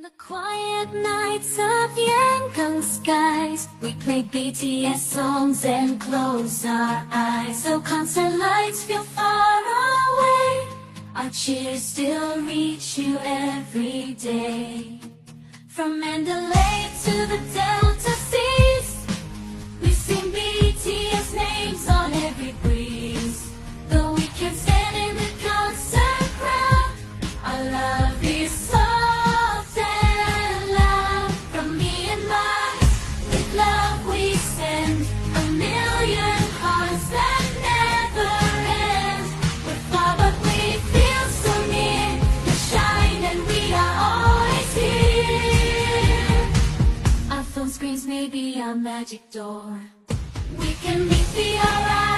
the quiet nights of Yangon skies, we play BTS songs and close our eyes. So concert lights feel far away, our cheers still reach you every day. From Mandalay to the Delta Seas, we sing BTS names on every breeze. Though we can't stand in the concert crowd, our love is soft and loud. From Myanmar, with love we send a million hearts that never end. We're far but we feel so near, we shine and we are always here. Our phone screens may be our magic door, we can meet the hour.